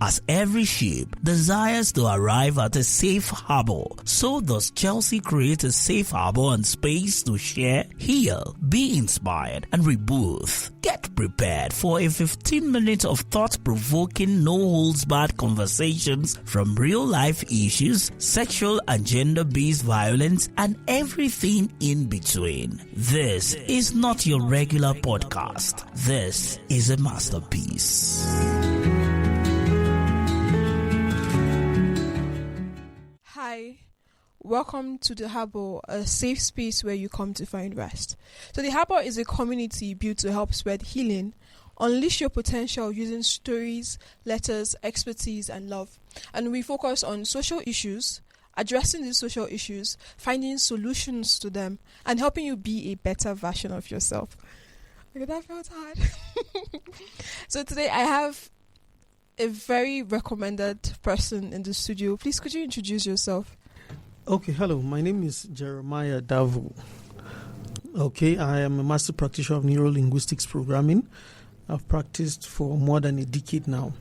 As every ship desires to arrive at a safe harbor, so does Chelsea create a safe harbor and space to share, heal, be inspired, and rebirth. Get prepared for a 15 minutes of thought-provoking, no-holds-barred conversations from real-life issues, sexual and gender-based violence, and everything in between. This is not your regular podcast. This is a masterpiece. Hi, welcome to The Harbor, a safe space where you come to find rest. So The Harbor is a community built to help spread healing, unleash your potential using stories, letters, expertise, and love. And we focus on social issues, addressing these social issues, finding solutions to them, and helping you be a better version of yourself. Okay, that felt hard. So today I have a very recommended person in the studio. Please, could you introduce yourself? Okay, hello. My name is Jeremiah Davou. Okay, I am a master practitioner of Neuro-Linguistics programming. I've practiced for more than a decade now.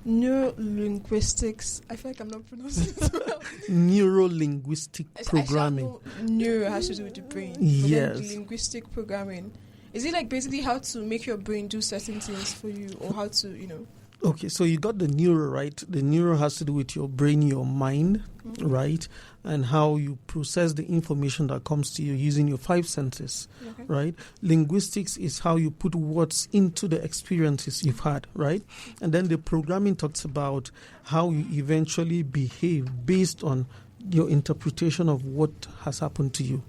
Neuro-Linguistics. I feel like I'm not pronouncing it well. Neuro-Linguistic programming. I know neuro has to do with the brain. Yes. Linguistic programming. Is it like basically how to make your brain do certain things for you, or how to, Okay, so you got the neuro, right? The neuro has to do with your brain, your mind, right? And how you process the information that comes to you using your five senses, right? Linguistics is how you put words into the experiences you've had, right? And then the programming talks about how you eventually behave based on your interpretation of what has happened to you.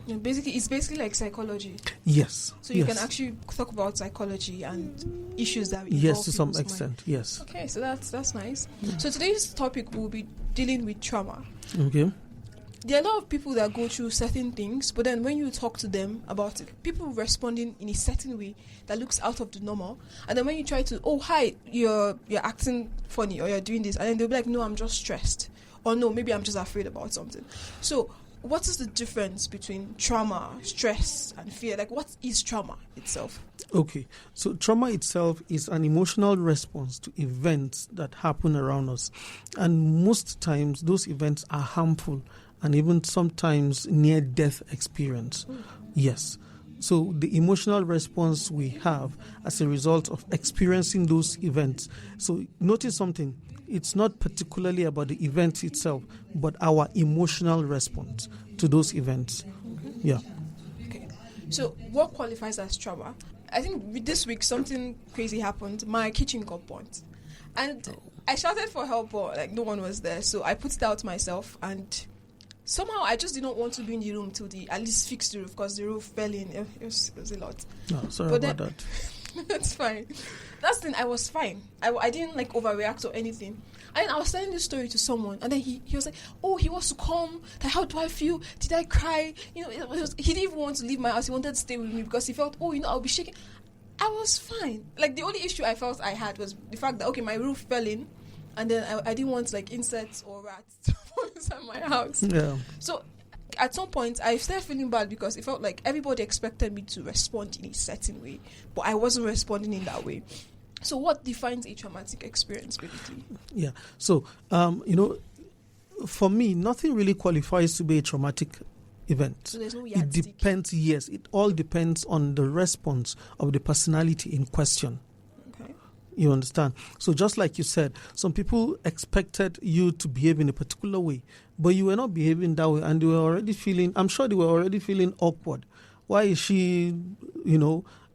Yeah, it's basically like psychology. Yes. So you can actually talk about psychology and issues that involve yes, to some people's extent. mind. Yes. Okay, so that's nice. So today's topic will be dealing with trauma. Okay. There are a lot of people that go through certain things, but then when you talk to them about it, people responding in a certain way that looks out of the normal, and then when you try to, oh hi, you're acting funny, or you're doing this, and then they'll be like, no, I'm just stressed, or no, maybe I'm just afraid about something. So what is the difference between trauma, stress, and fear? Like, what is trauma itself? Okay, so trauma itself is an emotional response to events that happen around us. And most times, those events are harmful and even sometimes near-death experience. Yes. So the emotional response we have as a result of experiencing those events. So notice something. It's not particularly about the event itself, but our emotional response to those events. Yeah. Okay. So what qualifies as trauma? I think this week something crazy happened. My kitchen got burnt. And I shouted for help, but no one was there. So I put it out myself, and somehow I just did not want to be in the room till at least fix the roof, because the roof fell in. It was a lot. No, sorry about that. That's fine. That's the thing, I was fine. I didn't overreact or anything. And I was telling this story to someone, and then he was like, oh, he wants to come. Like, how do I feel? Did I cry? He didn't even want to leave my house. He wanted to stay with me because he felt, I'll be shaking. I was fine. Like, the only issue I felt I had was the fact that, okay, my roof fell in, and then I didn't want insects or rats to fall inside my house. Yeah. So at some point, I started feeling bad because it felt like everybody expected me to respond in a certain way, but I wasn't responding in that way. So what defines a traumatic experience, basically? Yeah. So, for me, nothing really qualifies to be a traumatic event. So there's no It depends, yes. It all depends on the response of the personality in question. Okay. You understand? So just like you said, some people expected you to behave in a particular way, but you were not behaving that way, and they were already feeling awkward. Why is she,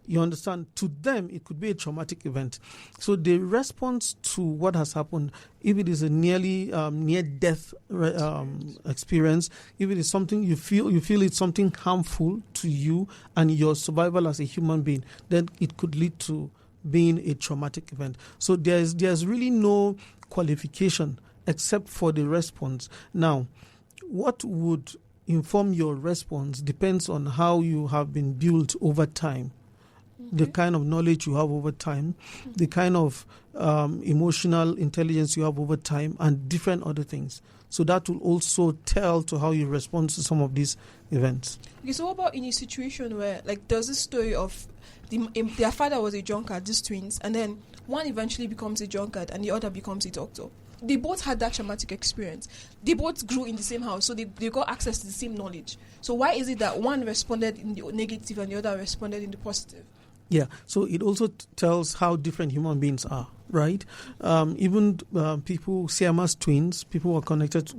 you understand? To them, it could be a traumatic event. So the response to what has happened, if it is a near-death experience, if it is something you feel it's something harmful to you and your survival as a human being, then it could lead to being a traumatic event. So there's really no qualification except for the response. Now, what would inform your response depends on how you have been built over time. the kind of knowledge you have over time, the kind of emotional intelligence you have over time, and different other things. So that will also tell to how you respond to some of these events. Okay, so what about in a situation where, like, there's this story of their father was a drunkard, these twins, and then one eventually becomes a drunkard and the other becomes a doctor. They both had that traumatic experience. They both grew in the same house, so they got access to the same knowledge. So why is it that one responded in the negative and the other responded in the positive? Yeah, so it also tells how different human beings are, right? Even people, Siamese twins, people who are connected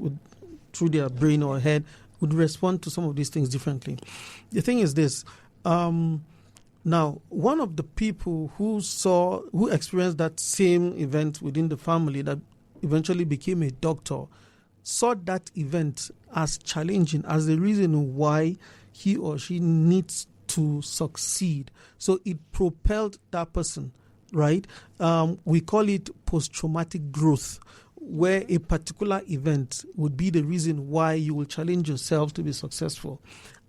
through their brain or head, would respond to some of these things differently. The thing is this. Now, one of the people who experienced that same event within the family that eventually became a doctor saw that event as challenging, as the reason why he or she needs to succeed. So it propelled that person, right? We call it post-traumatic growth, where a particular event would be the reason why you will challenge yourself to be successful.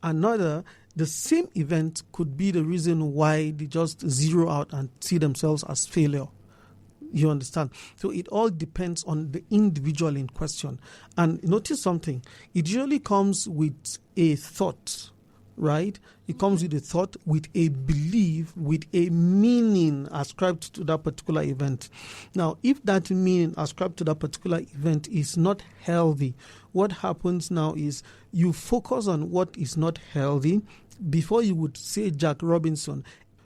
Another, the same event could be the reason why they just zero out and see themselves as failure. You understand? So it all depends on the individual in question. And notice something. It usually comes with a thought, right? It comes with a thought, with a belief, with a meaning ascribed to that particular event. Now, if that meaning ascribed to that particular event is not healthy, what happens now is you focus on what is not healthy before you would say Jack Robinson.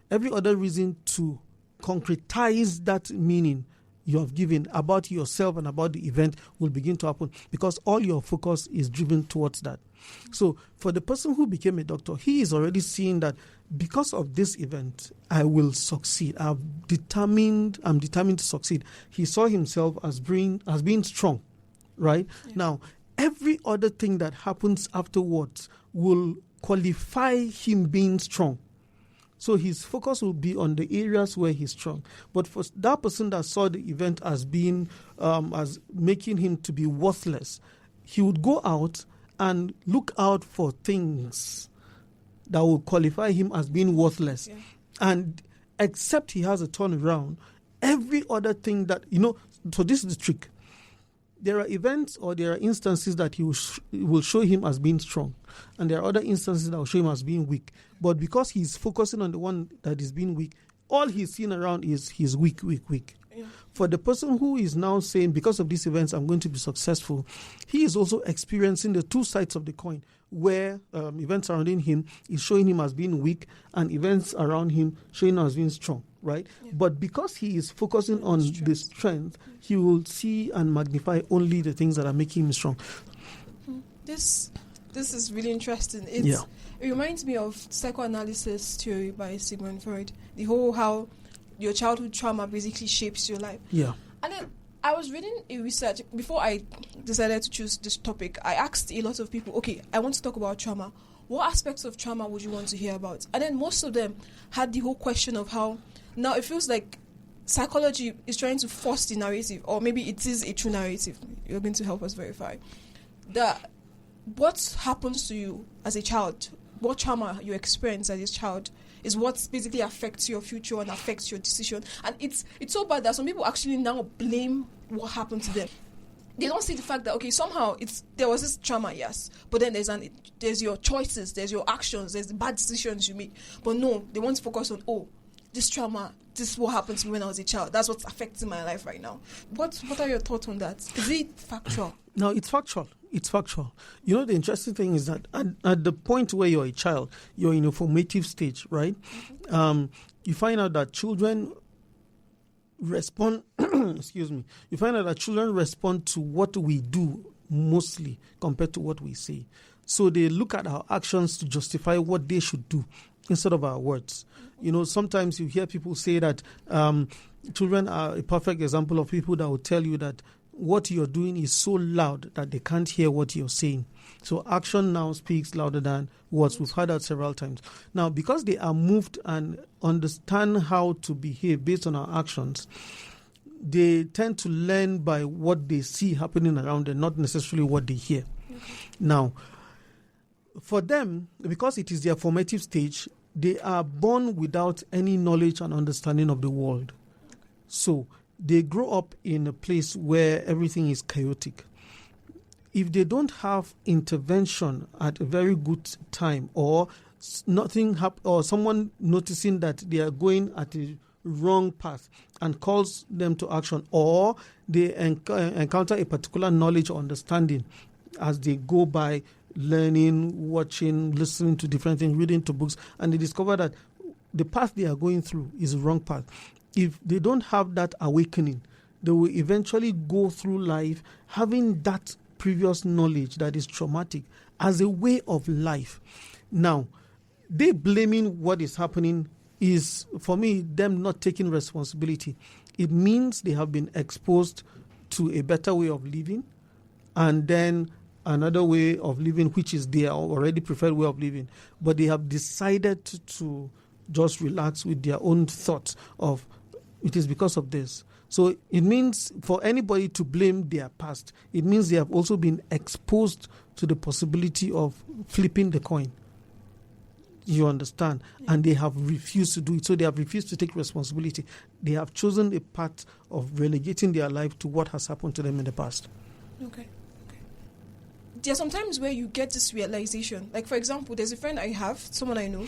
Every other reason to concretize that meaning you have given about yourself and about the event will begin to happen because all your focus is driven towards that. So for the person who became a doctor, he is already seeing that because of this event, I will succeed. I'm determined to succeed. He saw himself as being strong, right? Yeah. Now, every other thing that happens afterwards will qualify him being strong. So his focus will be on the areas where he's strong. But for that person that saw the event as being, as making him to be worthless, he would go out and look out for things that will qualify him as being worthless. Yeah. And except he has a turnaround, every other thing that, so this is the trick. There are events or there are instances that he will show him as being strong. And there are other instances that will show him as being weak. But because he's focusing on the one that is being weak, all he's seeing around is he's weak. Yeah. For the person who is now saying, because of these events, I'm going to be successful, he is also experiencing the two sides of the coin, where events surrounding him is showing him as being weak and events around him showing him as being strong, right? Yeah. But because he is focusing on the strength, he will see and magnify only the things that are making him strong. This is really interesting. It reminds me of psychoanalysis theory by Sigmund Freud. The whole how your childhood trauma basically shapes your life. Yeah. And then I was reading a research before I decided to choose this topic. I asked a lot of people, okay, I want to talk about trauma. What aspects of trauma would you want to hear about? And then most of them had the whole question of how now it feels like psychology is trying to force the narrative, or maybe it is a true narrative. You're going to help us verify that what happens to you as a child, what trauma you experience as a child, is what basically affects your future and affects your decision. And it's so bad that some people actually now blame what happened to them. They don't see the fact that, okay, somehow there was this trauma, yes, but then there's your choices, there's your actions, there's the bad decisions you make. But no, they want to focus on, this trauma, this is what happened to me when I was a child. That's what's affecting my life right now. What are your thoughts on that? Is it factual? No, it's factual. It's factual. The interesting thing is that at the point where you're a child, you're in a formative stage, right? Mm-hmm. You find out that children respond, you find out that children respond to what we do mostly compared to what we say. So they look at our actions to justify what they should do instead of our words. Sometimes you hear people say that children are a perfect example of people that will tell you that what you're doing is so loud that they can't hear what you're saying. So action now speaks louder than words. We've heard that several times. Now, because they are moved and understand how to behave based on our actions, they tend to learn by what they see happening around them, not necessarily what they hear. Okay. Now, for them, because it is their formative stage, they are born without any knowledge and understanding of the world. So they grow up in a place where everything is chaotic. If they don't have intervention at a very good time, or or someone noticing that they are going at a wrong path and calls them to action, or they encounter a particular knowledge or understanding as they go by learning, watching, listening to different things, reading to books, and they discover that the path they are going through is the wrong path. If they don't have that awakening, they will eventually go through life having that previous knowledge that is traumatic as a way of life. Now, they blaming what is happening is, for me, them not taking responsibility. It means they have been exposed to a better way of living, and then another way of living, which is their already preferred way of living. But they have decided to just relax with their own thoughts of, it is because of this. So it means for anybody to blame their past, it means they have also been exposed to the possibility of flipping the coin. You understand? Yeah. And they have refused to do it. So they have refused to take responsibility. They have chosen a path of relegating their life to what has happened to them in the past. Okay. There are some times where you get this realization. Like, for example, there's a friend I have, someone I know.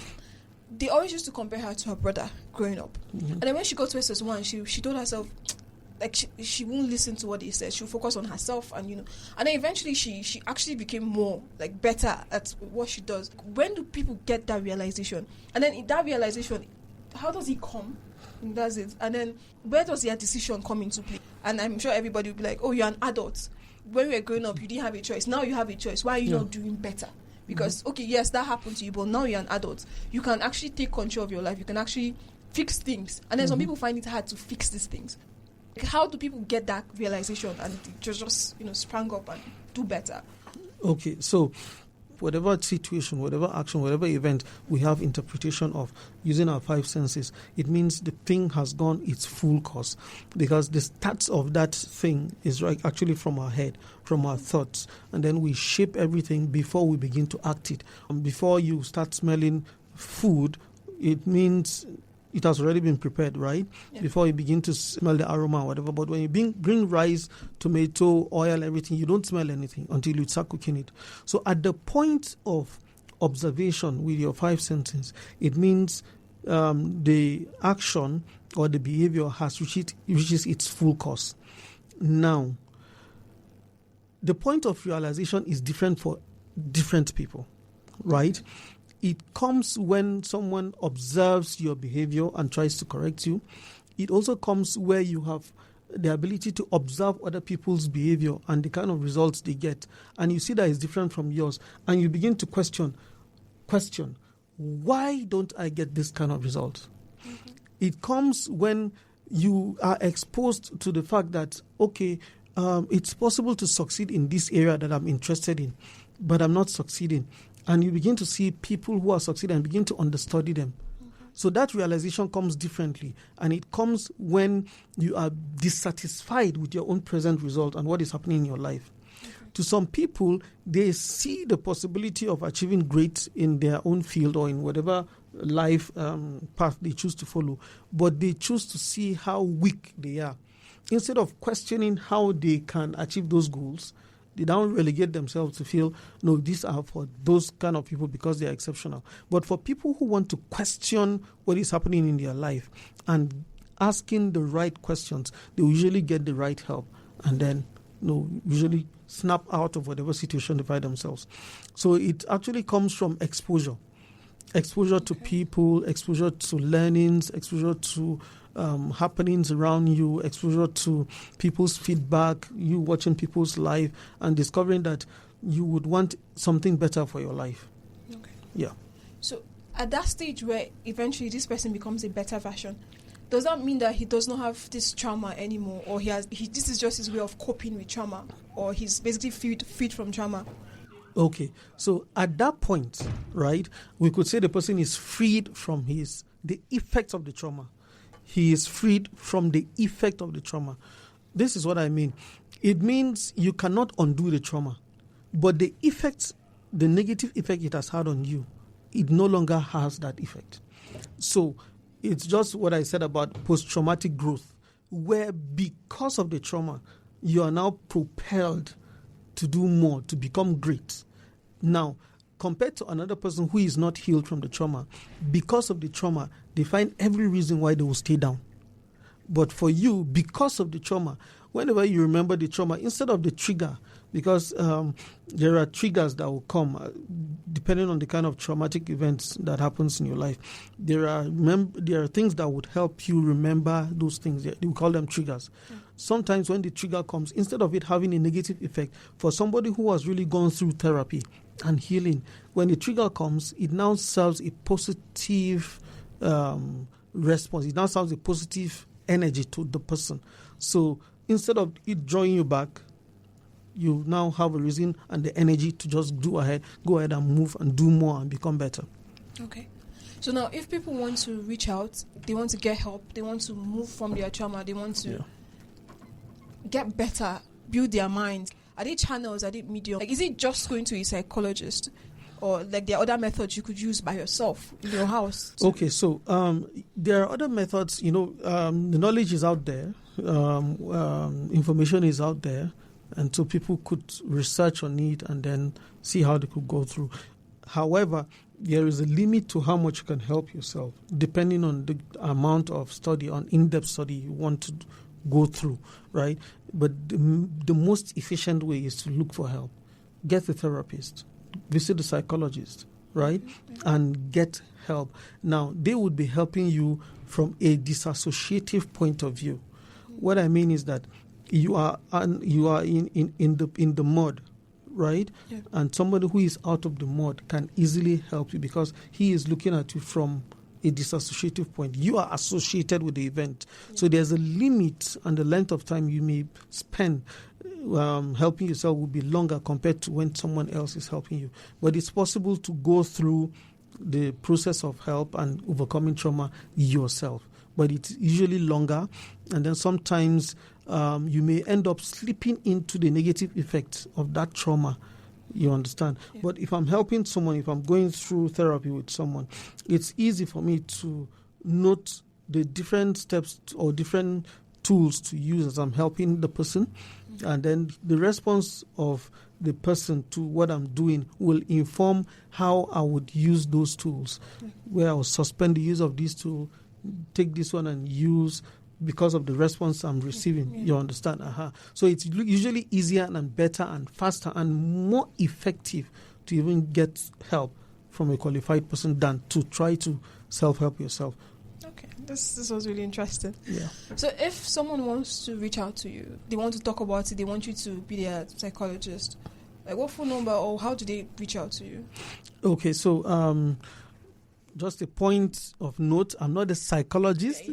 They always used to compare her to her brother growing up. Mm-hmm. And then when she got to SS1, she told herself, like, she won't listen to what he said. She'll focus on herself, and and then eventually she actually became more, like, better at what she does. When do people get that realization? And then in that realization, how does it come? And does it? And then where does their decision come into play? And I'm sure everybody will be like, oh, you're an adult. When we were growing up, you didn't have a choice. Now you have a choice. Why are you not doing better? Because, okay, yes, that happened to you, but now you're an adult. You can actually take control of your life. You can actually fix things. And then some people find it hard to fix these things. Like, how do people get that realization and just sprang up and do better? Okay, so whatever situation, whatever action, whatever event we have interpretation of using our five senses, it means the thing has gone its full course, because the stats of that thing is actually from our head, from our thoughts, and then we shape everything before we begin to act it. Before you start smelling food, it means it has already been prepared, right? Yeah. Before you begin to smell the aroma or whatever. But when you bring rice, tomato, oil, everything, you don't smell anything until you start cooking it. So at the point of observation with your five senses, it means the action or the behavior has reaches its full course. Now, the point of realization is different for different people, right? It comes when someone observes your behavior and tries to correct you. It also comes where you have the ability to observe other people's behavior and the kind of results they get. And you see that it's different from yours. And you begin to question, why don't I get this kind of result? Mm-hmm. It comes when you are exposed to the fact that, okay, it's possible to succeed in this area that I'm interested in, but I'm not succeeding. And you begin to see people who are succeeding and begin to understudy them. Mm-hmm. So that realization comes differently. And it comes when you are dissatisfied with your own present result and what is happening in your life. Mm-hmm. To some people, they see the possibility of achieving great in their own field or in whatever life path they choose to follow. But they choose to see how weak they are. Instead of questioning how they can achieve those goals, they don't relegate themselves to feel, no, these are for those kind of people because they are exceptional. But for people who want to question what is happening in their life and asking the right questions, they usually get the right help and then usually snap out of whatever situation they find themselves. So it actually comes from exposure. Exposure to people, exposure to learnings, exposure to happenings around you, exposure to people's feedback, you watching people's life and discovering that you would want something better for your life. Okay. Yeah. So at that stage where eventually this person becomes a better version, does that mean that he does not have this trauma anymore, or this is just his way of coping with trauma, or he's basically freed from trauma? Okay, so at that point, right, we could say the person is freed from the effects of the trauma. He is freed from the effect of the trauma. This is what I mean. It means you cannot undo the trauma, but the effects, the negative effect it has had on you, it no longer has that effect. So it's just what I said about post-traumatic growth, where because of the trauma, you are now propelled to do more, to become great. Now, compared to another person who is not healed from the trauma, because of the trauma, they find every reason why they will stay down. But for you, because of the trauma, whenever you remember the trauma, instead of the trigger, because there are triggers that will come depending on the kind of traumatic events that happens in your life. There are things that would help you remember those things. We call them triggers. Sometimes when the trigger comes, instead of it having a negative effect, for somebody who has really gone through therapy and healing, when the trigger comes, it now serves a positive response. It now serves a positive energy to the person. So instead of it drawing you back, you now have a reason and the energy to just go ahead and move and do more and become better. Okay. So now if people want to reach out, they want to get help, they want to move from their trauma, they want to get better, build their minds, are they channels, are they medium? Like, is it just going to a psychologist? Or like there are other methods you could use by yourself in your house? Okay, so there are other methods. The knowledge is out there. Information is out there. And so people could research on it and then see how they could go through. However, there is a limit to how much you can help yourself, depending on the amount of study, on in-depth study you want to go through, right? But the most efficient way is to look for help. Get a therapist. Visit the psychologist, right? And get help. Now, they would be helping you from a disassociative point of view. What I mean is that you are in the mud, right? Yeah. And somebody who is out of the mud can easily help you because he is looking at you from a disassociative point. You are associated with the event. Yeah. So there's a limit, and the length of time you may spend helping yourself will be longer compared to when someone else is helping you. But it's possible to go through the process of help and overcoming trauma yourself. But it's usually longer, and then sometimes you may end up slipping into the negative effects of that trauma. You understand? Yeah. But if I'm helping someone, if I'm going through therapy with someone, it's easy for me to note the different steps or different tools to use as I'm helping the person. Mm-hmm. And then the response of the person to what I'm doing will inform how I would use those tools, where I will suspend the use of these tools, take this one and use because of the response I'm receiving. You understand? So it's usually easier and better and faster and more effective to even get help from a qualified person than to try to self-help yourself. Okay, this was really interesting. Yeah. So if someone wants to reach out to you, they want to talk about it, they want you to be their psychologist, like what phone number or how do they reach out to you? Okay, so just a point of note, I'm not a psychologist.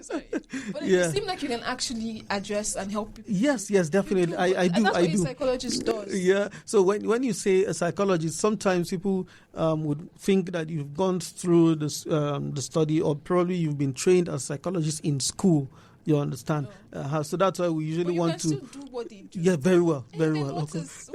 Sorry. But it seems like you can actually address and help people. Yes, definitely. I do. That's what a psychologist does. Yeah. So when you say a psychologist, sometimes people would think that you've gone through this, the study, or probably you've been trained as a psychologist in school. You understand? No. So that's why we usually want to still do what they do. Yeah, very well. What's this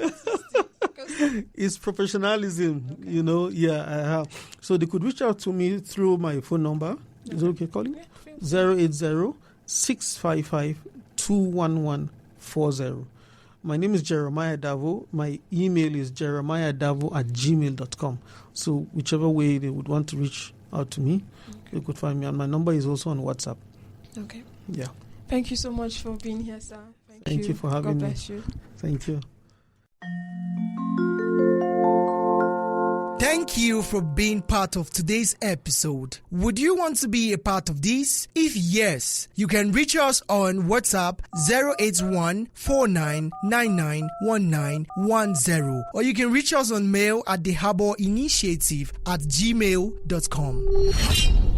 it's professionalism, Yeah. So they could reach out to me through my phone number. Is it okay calling? 080-655-21140. My name is Jeremiah Davou. My email is jeremiahdavou@gmail.com. So whichever way they would want to reach out to me, they could find me. And my number is also on WhatsApp. Okay. Yeah. Thank you so much for being here, sir. Thank you for having me. God bless you. Thank you. Thank you for being part of today's episode. Would you want to be a part of this? If yes, you can reach us on WhatsApp 081-4999-1910, or you can reach us on mail at theharbourinitiative@gmail.com.